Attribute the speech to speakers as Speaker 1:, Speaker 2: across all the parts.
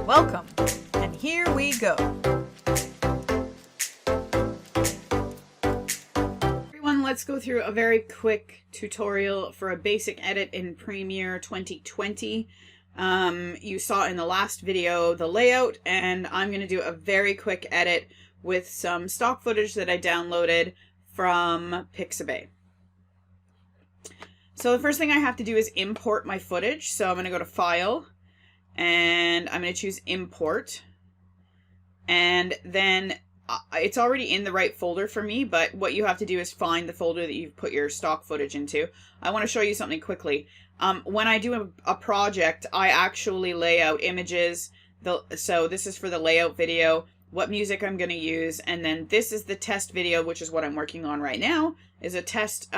Speaker 1: Welcome, and here we go. Everyone, let's go through a very quick tutorial for a basic edit in Premiere 2020. You saw in the last video the layout, and I'm going to do a very quick edit with some stock footage that I downloaded from Pixabay. So the first thing I have to do is import my footage. So I'm going to go to File, and I'm going to choose Import. And then it's already in the right folder for me, but what you have to do is find the folder that you've put your stock footage into. I want to show you something quickly. When I do a project, I actually lay out images. So this is for the layout video, what music I'm going to use, and then this is the test video, which is what I'm working on right now, is a test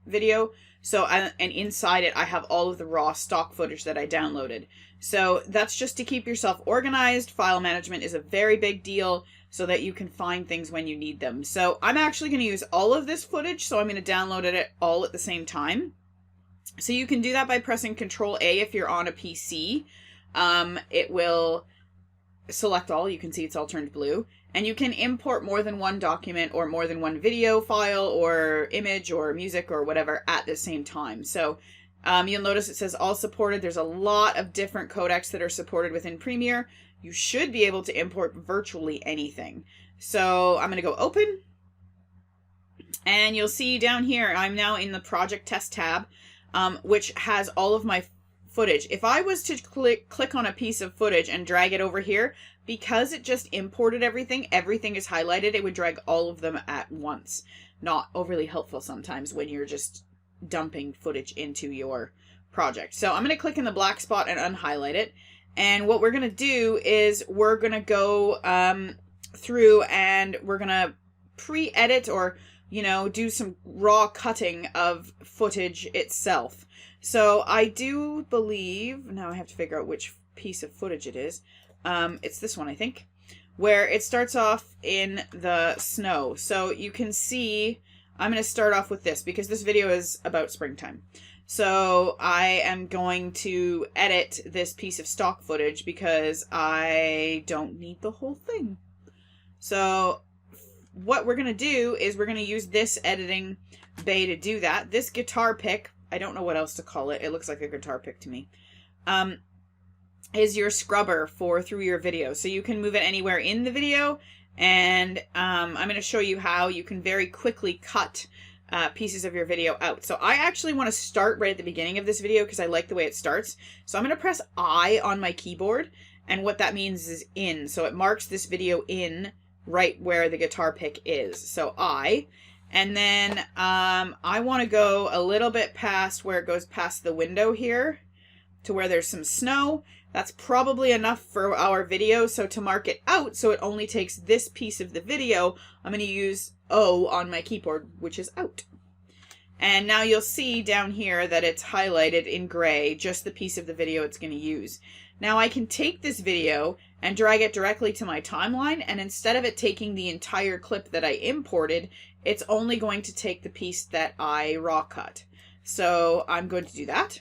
Speaker 1: video. So, and inside it, I have all of the raw stock footage that I downloaded. So that's just to keep yourself organized. File management is a very big deal so that you can find things when you need them. So I'm actually going to use all of this footage, so I'm going to download it all at the same time. So you can do that by pressing Control A if you're on a PC. It will select all. You can see it's all turned blue. And you can import more than one document or more than one video file or image or music or whatever at the same time. So you'll notice it says all supported. There's a lot of different codecs that are supported within Premiere. You should be able to import virtually anything. So I'm going to go Open. And you'll see down here, I'm now in the Project Test tab, which has all of my footage. If I was to click on a piece of footage and drag it over here, because it just imported everything is highlighted, it would drag all of them at once. Not overly helpful sometimes when you're just dumping footage into your project. So I'm going to click in the black spot and unhighlight it. And what we're going to do is we're going to go through and we're going to pre-edit or, you know, do some raw cutting of footage itself. So I do believe, now I have to figure out which piece of footage it is. It's this one, I think, where it starts off in the snow. So you can see, I'm going to start off with this because this video is about springtime. So I am going to edit this piece of stock footage because I don't need the whole thing. So what we're going to do is we're going to use this editing bay to do that. This guitar pick, I don't know what else to call it. It looks like a guitar pick to me. Is your scrubber through your video. So you can move it anywhere in the video. And I'm going to show you how you can very quickly cut pieces of your video out. So I actually want to start right at the beginning of this video because I like the way it starts. So I'm going to press I on my keyboard. And what that means is in. So it marks this video in right where the guitar pick is. So I. And then I want to go a little bit past where it goes past the window here to where there's some snow. That's probably enough for our video. So to mark it out, so it only takes this piece of the video, I'm going to use O on my keyboard, which is out. And now you'll see down here that it's highlighted in gray, just the piece of the video it's going to use. Now I can take this video and drag it directly to my timeline, and instead of it taking the entire clip that I imported, it's only going to take the piece that I raw cut. So I'm going to do that.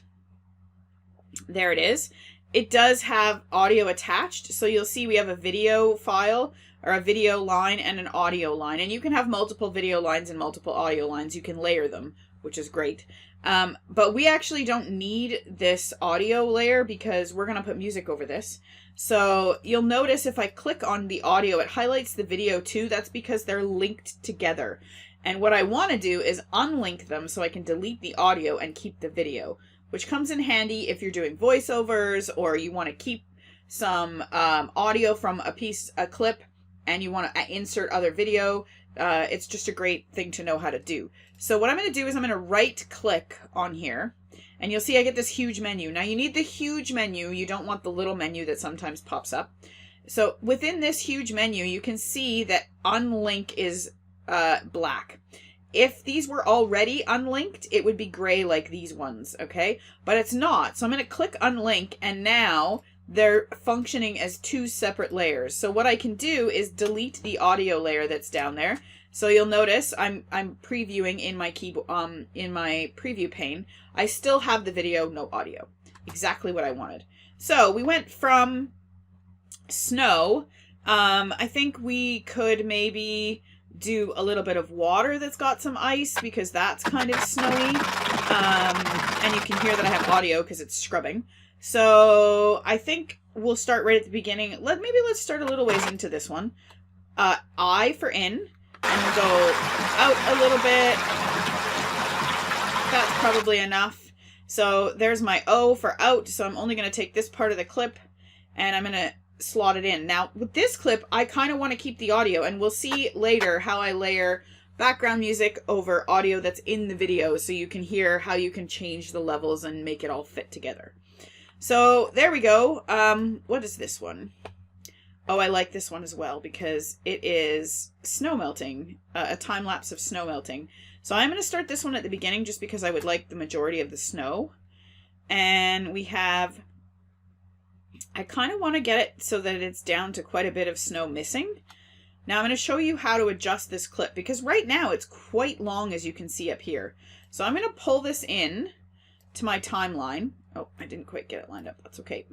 Speaker 1: There it is. It does have audio attached, so you'll see we have a video file or a video line and an audio line, and you can have multiple video lines and multiple audio lines. You can layer them, which is great. But we actually don't need this audio layer because we're going to put music over this. So you'll notice if I click on the audio, it highlights the video too. That's because they're linked together. And what I want to do is unlink them so I can delete the audio and keep the video, which comes in handy if you're doing voiceovers or you want to keep some audio from a clip and you want to insert other video. It's just a great thing to know how to do. So what I'm going to do is I'm going to right click on here and you'll see I get this huge menu. Now you need the huge menu. You don't want the little menu that sometimes pops up. So within this huge menu, you can see that unlink is black. If these were already unlinked, it would be gray like these ones, okay? But it's not. So I'm going to click unlink, and now they're functioning as two separate layers. So what I can do is delete the audio layer that's down there. So you'll notice I'm previewing in my keyboard in my preview pane. I still have the video, no audio. Exactly what I wanted. So we went from snow, I think we could maybe do a little bit of water that's got some ice because that's kind of snowy. And you can hear that I have audio because it's scrubbing. So I think we'll start right at the beginning. Maybe let's start a little ways into this one. I for in, and we'll go out a little bit. That's probably enough. So there's my O for out. So I'm only going to take this part of the clip and I'm going to slot it in. Now with this clip, I kind of want to keep the audio, and we'll see later how I layer background music over audio that's in the video so you can hear how you can change the levels and make it all fit together. So there we go. What is this one? Oh, I like this one as well because it is snow melting, a time lapse of snow melting. So I'm going to start this one at the beginning just because I would like the majority of the snow. And we have, I kind of want to get it so that it's down to quite a bit of snow missing. Now I'm going to show you how to adjust this clip because right now it's quite long, as you can see up here. So I'm going to pull this in to my timeline. Oh, I didn't quite get it lined up. That's okay.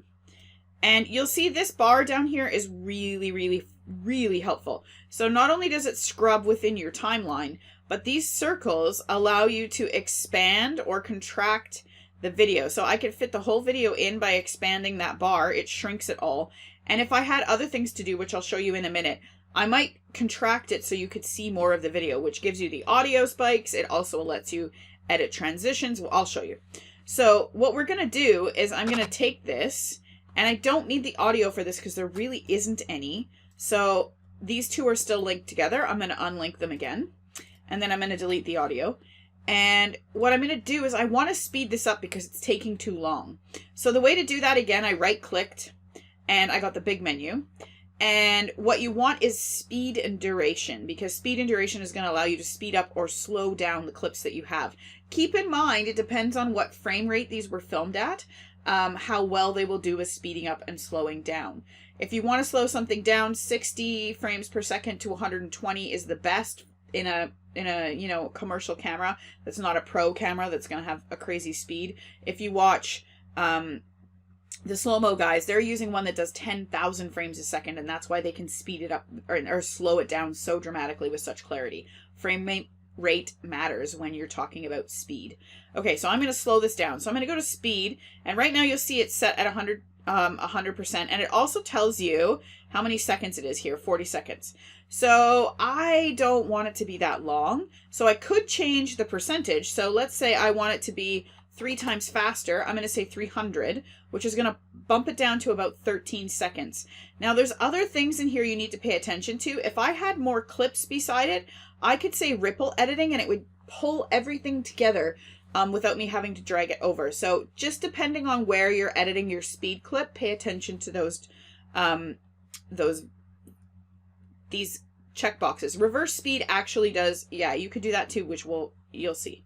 Speaker 1: And you'll see this bar down here is really, really, really helpful. So not only does it scrub within your timeline, but these circles allow you to expand or contract the video. So I can fit the whole video in by expanding that bar. It shrinks it all. And if I had other things to do, which I'll show you in a minute, I might contract it so you could see more of the video, which gives you the audio spikes. It also lets you edit transitions. Well, I'll show you. So what we're going to do is I'm going to take this, and I don't need the audio for this because there really isn't any. So these two are still linked together. I'm going to unlink them again, and then I'm going to delete the audio. And what I'm going to do is I want to speed this up because it's taking too long. So the way to do that, again, I right-clicked, and I got the big menu. And what you want is speed and duration, because speed and duration is going to allow you to speed up or slow down the clips that you have. Keep in mind, it depends on what frame rate these were filmed at, how well they will do with speeding up and slowing down. If you want to slow something down, 60 frames per second to 120 is the best in a commercial camera. That's not a pro camera that's going to have a crazy speed. If you watch the slow-mo guys, they're using one that does 10,000 frames a second, and that's why they can speed it up or slow it down so dramatically with such clarity. Frame rate matters when you're talking about speed. Okay, so I'm going to slow this down. So I'm going to go to speed, and right now you'll see it's set at 100%, and it also tells you how many seconds it is here, 40 seconds. So I don't want it to be that long, so I could change the percentage. So let's say I want it to be 3 times faster. I'm going to say 300, which is going to bump it down to about 13 seconds. Now there's other things in here you need to pay attention to. If I had more clips beside it, I could say ripple editing and it would pull everything together without me having to drag it over. So just depending on where you're editing your speed clip, pay attention to these checkboxes. Reverse speed actually does, yeah, you could do that too, which you'll see.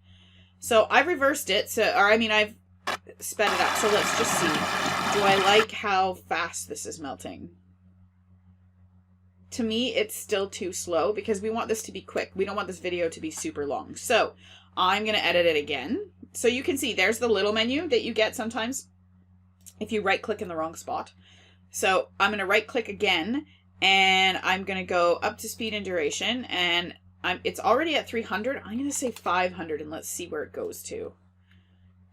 Speaker 1: So I've reversed it, I've sped it up. So let's just see. Do I like how fast this is melting? To me, it's still too slow because we want this to be quick. We don't want this video to be super long. So I'm going to edit it again. So you can see there's the little menu that you get sometimes if you right click in the wrong spot. So I'm going to right click again, and I'm going to go up to speed and duration, and it's already at 300. I'm going to say 500 and let's see where it goes to.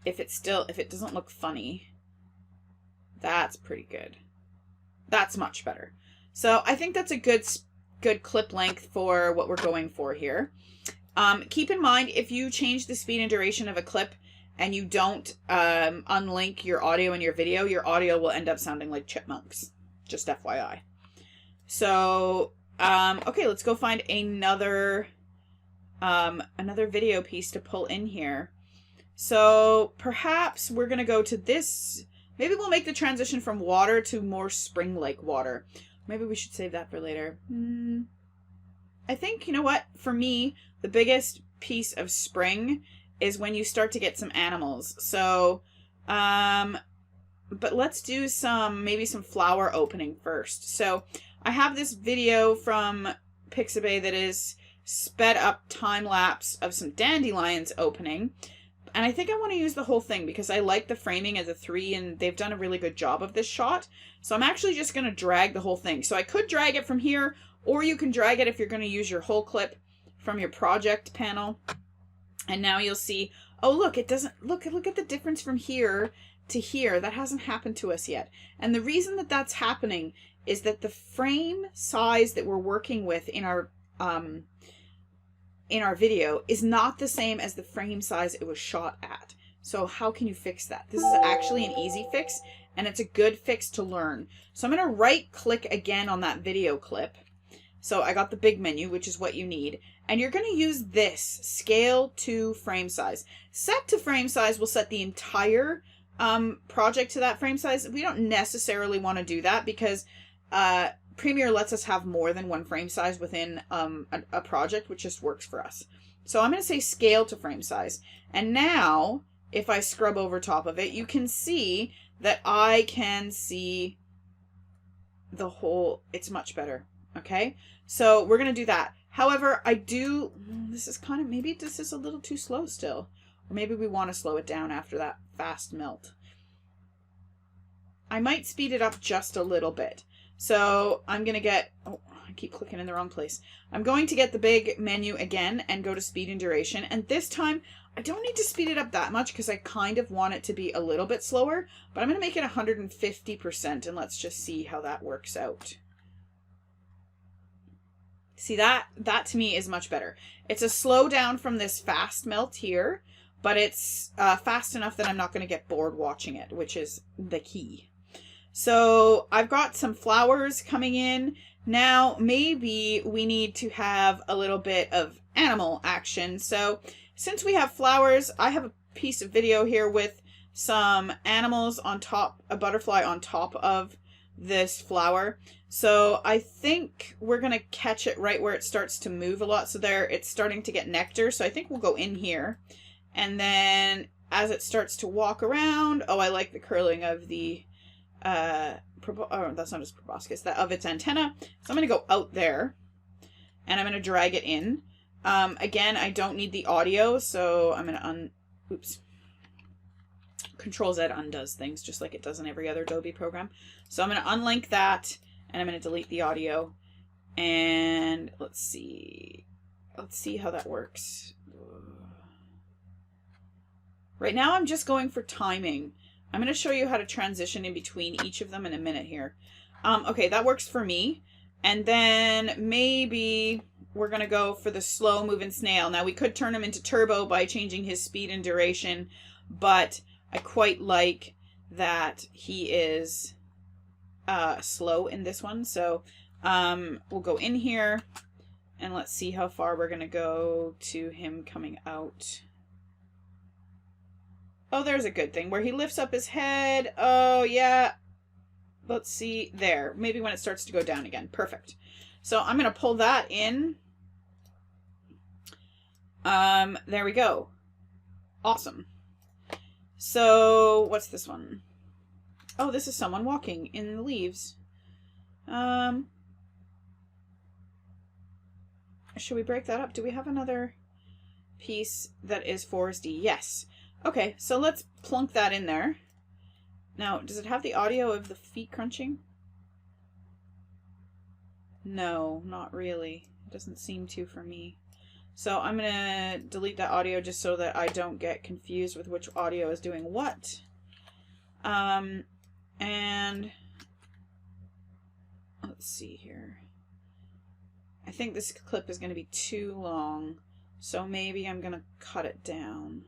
Speaker 1: If it doesn't look funny, that's pretty good. That's much better. So I think that's a good clip length for what we're going for here. Keep in mind, if you change the speed and duration of a clip and you don't unlink your audio and your audio will end up sounding like chipmunks. Just FYI. So, okay, let's go find another video piece to pull in here. So perhaps we're going to go to this. Maybe we'll make the transition from water to more spring-like water. Maybe we should save that for later. I think, you know what? For me, the biggest piece of spring is when you start to get some animals. So, but let's do maybe some flower opening first. So I have this video from Pixabay that is sped up time lapse of some dandelions opening. And I think I want to use the whole thing because I like the framing as a 3 and they've done a really good job of this shot. So I'm actually just going to drag the whole thing. So I could drag it from here, or you can drag it if you're going to use your whole clip from your project panel. And now you'll see, oh look, it doesn't, look at the difference from here to here. That hasn't happened to us yet. And the reason that that's happening is that the frame size that we're working with in our video is not the same as the frame size it was shot at. So how can you fix that? This is actually an easy fix, and it's a good fix to learn. So I'm going to right click again on that video clip. So I got the big menu, which is what you need. And you're going to use this, scale to frame size. Set to frame size will set the entire project to that frame size. We don't necessarily want to do that because Premiere lets us have more than one frame size within a project, which just works for us. So I'm going to say scale to frame size. And now, if I scrub over top of it, you can see that I can see the whole, it's much better. Okay, so we're going to do that. However, this is kind of, maybe this is a little too slow still. Or maybe we want to slow it down after that fast melt. I might speed it up just a little bit. So I'm going to get, oh, I keep clicking in the wrong place. I'm going to get the big menu again and go to speed and duration. And this time, I don't need to speed it up that much because I kind of want it to be a little bit slower. But I'm going to make it 150% and let's just see how that works out. See, that to me is much better. It's a slow down from this fast melt here, but it's fast enough that I'm not going to get bored watching it, which is the key. So I've got some flowers coming in. Now, maybe we need to have a little bit of animal action. So since we have flowers, I have a piece of video here with some animals on top, a butterfly on top of this flower. So I think we're going to catch it right where it starts to move a lot. So there, it's starting to get nectar. So I think we'll go in here. And then as it starts to walk around, oh, I like the curling of the, oh, that's not just proboscis, that of its antenna. So I'm going to go out there and I'm going to drag it in. Again, I don't need the audio. So I'm going to oops. Control Z undoes things just like it does in every other Adobe program. So I'm going to unlink that and I'm going to delete the audio. And let's see how that works. Right now I'm just going for timing. I'm going to show you how to transition in between each of them in a minute here. Okay, that works for me. And then maybe we're going to go for the slow moving snail. Now we could turn him into turbo by changing his speed and duration, but I quite like that he is slow in this one. So we'll go in here and let's see how far we're going to go to him coming out. Oh, there's a good thing where he lifts up his head. Oh, yeah. Let's see there. Maybe when it starts to go down again. Perfect. So I'm going to pull that in. There we go. Awesome. So what's this one? Oh, this is someone walking in the leaves. Should we break that up? Do we have another piece that is foresty? Yes. Okay, so let's plunk that in there. Now, does it have the audio of the feet crunching? No, not really. It doesn't seem to for me. So I'm going to delete that audio just so that I don't get confused with which audio is doing what. And let's see here. I think this clip is going to be too long, so maybe I'm going to cut it down.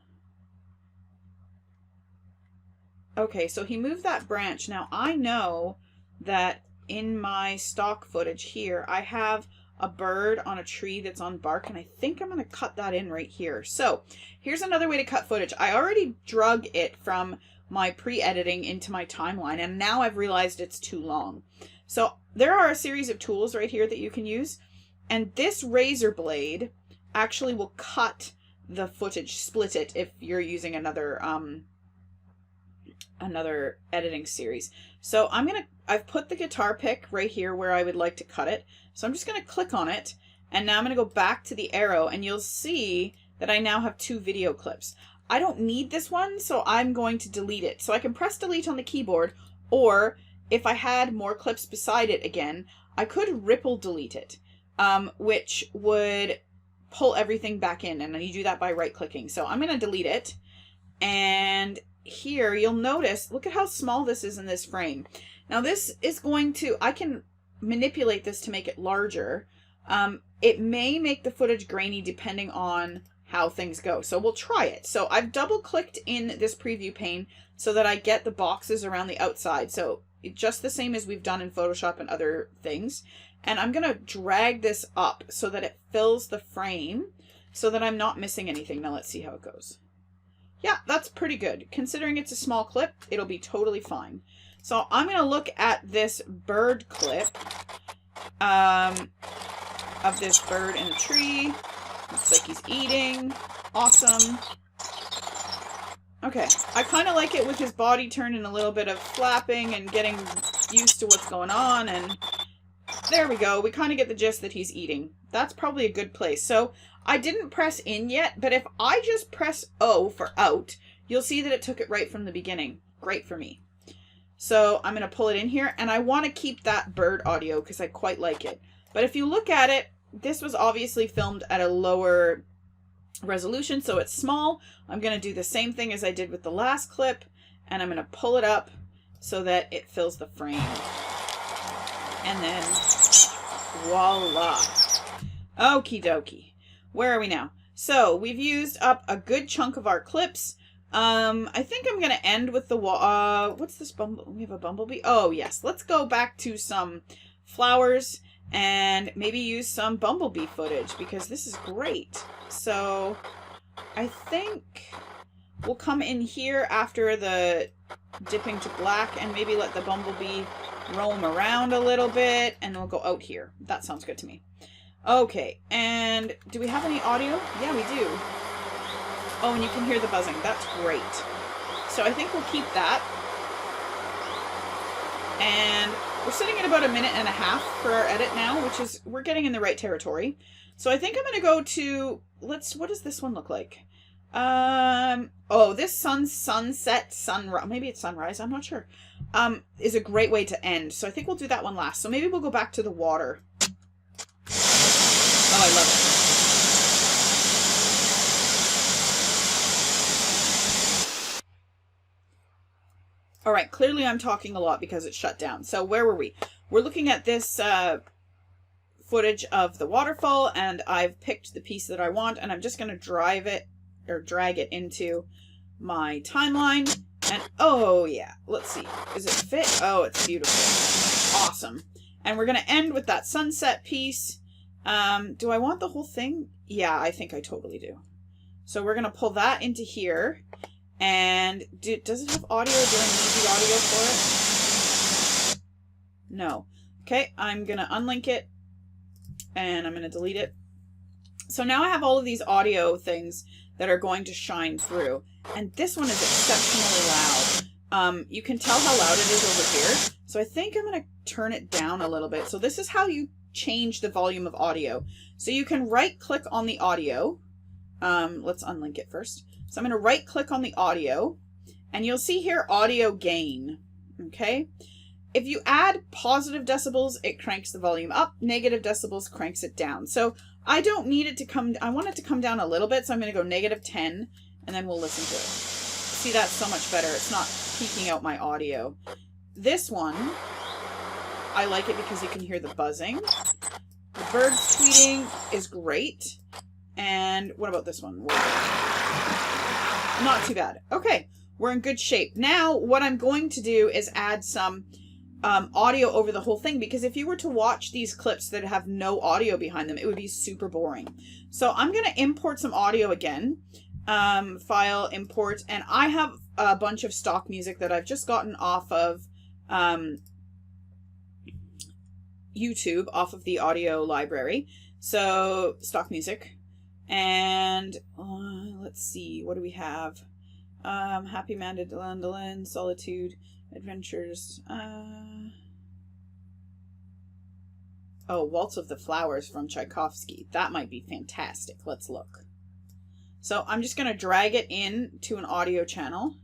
Speaker 1: Okay, so he moved that branch. Now I know that in my stock footage here, I have a bird on a tree that's on bark, and I think I'm going to cut that in right here. So here's another way to cut footage. I already drug it from my pre-editing into my timeline, and now I've realized it's too long. So there are a series of tools right here that you can use, and this razor blade actually will cut the footage, split it if you're using another editing series. So I've put the guitar pick right here where I would like to cut it. So I'm just going to click on it, and now I'm going to go back to the arrow, and you'll see that I now have two video clips. I don't need this one, so I'm going to delete it. So I can press delete on the keyboard, or if I had more clips beside it again, I could ripple delete it, which would pull everything back in, and you do that by right-clicking. So I'm going to delete it, and here you'll notice, look at how small this is in this frame. Now this is going to, I can manipulate this to make it larger. It may make the footage grainy depending on how things go. So we'll try it. So I've double clicked in this preview pane so that I get the boxes around the outside. So just the same as we've done in Photoshop and other things. And I'm going to drag this up so that it fills the frame so that I'm not missing anything. Now let's see how it goes. Yeah, that's pretty good. Considering it's a small clip, it'll be totally fine. So I'm going to look at this bird clip of this bird in the tree. Looks like he's eating. Awesome. Okay, I kind of like it with his body turning a little bit of flapping and getting used to what's going on. And there we go. We kind of get the gist that he's eating. That's probably a good place. So I didn't press in yet, but if I just press O for out, you'll see that it took it right from the beginning. Great for me. So I'm going to pull it in here, and I want to keep that bird audio because I quite like it. But if you look at it, this was obviously filmed at a lower resolution, so it's small. I'm going to do the same thing as I did with the last clip, and I'm going to pull it up so that it fills the frame. And then voila. Okie dokie. Where are we now? So we've used up a good chunk of our clips. I think I'm going to end with the, what's this we have a bumblebee? Oh, yes. Let's go back to some flowers and maybe use some bumblebee footage because this is great. So I think we'll come in here after the dipping to black and maybe let the bumblebee roam around a little bit, and we'll go out here. That sounds good to me. Okay, and do we have any audio? Yeah, we do. Oh, and you can hear the buzzing. That's great. So I think we'll keep that. And we're sitting at about 1.5 minutes for our edit now, which is, we're getting in the right territory. So I think I'm going to go to, what does this one look like? Oh, this sunset, maybe it's sunrise, I'm not sure, is a great way to end. So I think we'll do that one last. So maybe we'll go back to the water. Oh, I love it. All right, clearly I'm talking a lot because it's shut down. So where were we? We're looking at this footage of the waterfall, and I've picked the piece that I want, and I'm just going to drag it into my timeline. And oh yeah, let's see. Does it fit? Oh, it's beautiful. Awesome. And we're going to end with that sunset piece. Do I want the whole thing? Yeah, I think I totally do. So we're going to pull that into here. And does it have audio? Do I need the audio for it? No. Okay, I'm going to unlink it and I'm going to delete it. So now I have all of these audio things that are going to shine through. And this one is exceptionally loud. You can tell how loud it is over here. So I think I'm going to turn it down a little bit. So this is how you change the volume of audio. So you can right click on the audio. Let's unlink it first. So I'm going to right click on the audio, and you'll see here audio gain. Okay. If you add positive decibels, it cranks the volume up. Negative decibels cranks it down. So I don't need it to come, I want it to come down a little bit. So I'm going to go -10, and then we'll listen to it. See, that's so much better. It's not peaking out my audio. This one, I like it because you can hear the buzzing. The birds tweeting is great. And what about this one? Not too bad. Okay, we're in good shape. Now, what I'm going to do is add some audio over the whole thing, because if you were to watch these clips that have no audio behind them, it would be super boring. So I'm going to import some audio again. File, import, and I have a bunch of stock music that I've just gotten off of YouTube, off of the audio library. So, stock music. And let's see, what do we have? Happy Mandolin, Solitude, Adventures. Oh, Waltz of the Flowers from Tchaikovsky. That might be fantastic. Let's look. So I'm just going to drag it in to an audio channel.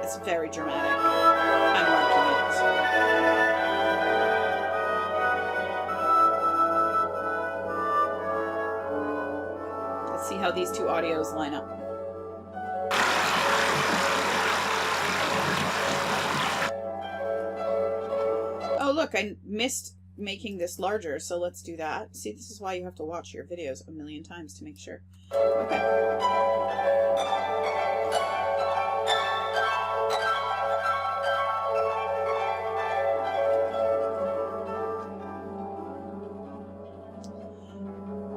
Speaker 1: It's very dramatic. I'm marking it. Let's see how these two audios line up. Oh, look, I missed making this larger, so let's do that. See, this is why you have to watch your videos a million times to make sure. Okay.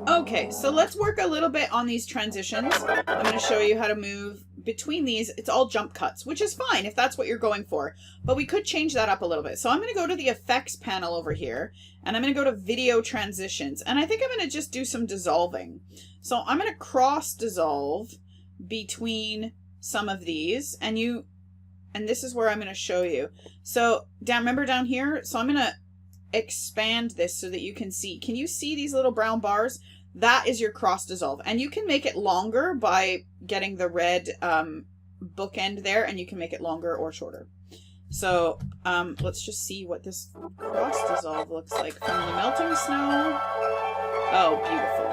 Speaker 1: Okay, so let's work a little bit on these transitions. I'm going to show you how to move between these. It's all jump cuts, which is fine if that's what you're going for, but we could change that up a little bit. So I'm going to go to the effects panel over here, and I'm going to go to video transitions, and I think I'm going to just do some dissolving. So I'm going to cross dissolve between some of these, and this is where I'm going to show you. So remember down here? So I'm going to expand this so that you can see. Can you see these little brown bars? That is your cross dissolve, and you can make it longer by getting the red bookend there, and you can make it longer or shorter. So let's just see what this cross dissolve looks like from the melting snow. Oh, beautiful.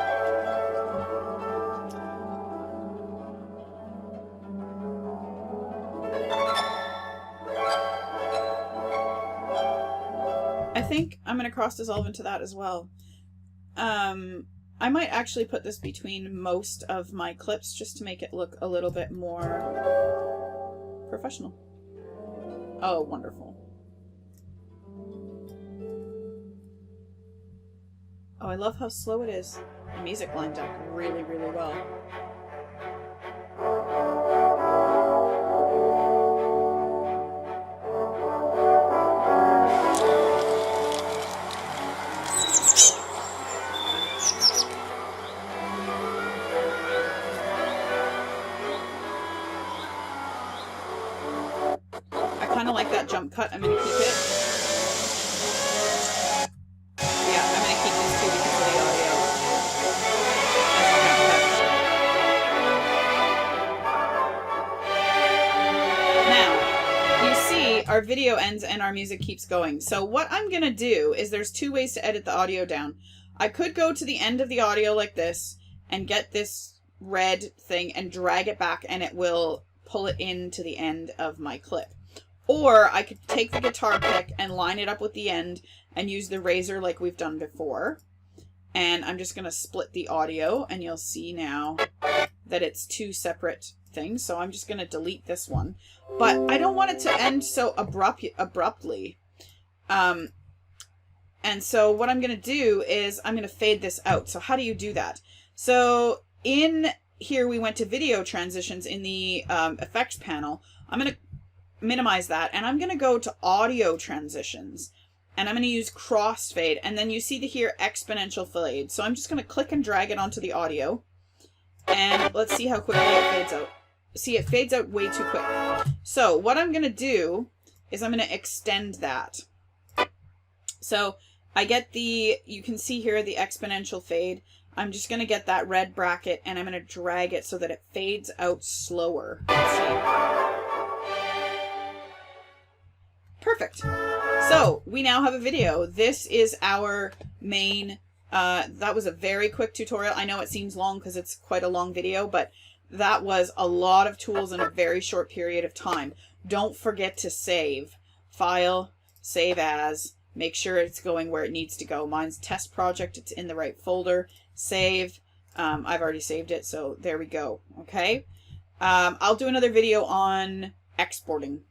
Speaker 1: I think I'm going to cross dissolve into that as well. I might actually put this between most of my clips just to make it look a little bit more professional. Oh, wonderful. Oh, I love how slow it is. The music lined up really, really well. Kind of like that jump cut. I'm going to keep it. Yeah, I'm going to keep this too because of the audio. Now, you see our video ends and our music keeps going. So what I'm going to do is there's two ways to edit the audio down. I could go to the end of the audio like this and get this red thing and drag it back, and it will pull it into the end of my clip. Or I could take the guitar pick and line it up with the end and use the razor like we've done before. And I'm just going to split the audio, and you'll see now that it's two separate things. So I'm just going to delete this one. But I don't want it to end so abruptly. And so what I'm going to do is I'm going to fade this out. So how do you do that? So in here we went to video transitions in the effects panel. I'm going to minimize that, and I'm going to go to audio transitions, and I'm going to use crossfade, and then you see here exponential fade. So I'm just going to click and drag it onto the audio, and let's see how quickly it fades out. See, it fades out way too quick. So what I'm going to do is I'm going to extend that. So I get you can see here the exponential fade. I'm just going to get that red bracket, and I'm going to drag it so that it fades out slower. Let's see. Perfect. So we now have a video. This is our main, that was a very quick tutorial. I know it seems long because it's quite a long video, but that was a lot of tools in a very short period of time. Don't forget to save. File, save as, make sure it's going where it needs to go. Mine's test project. It's in the right folder. Save. I've already saved it, so there we go. Okay. I'll do another video on exporting.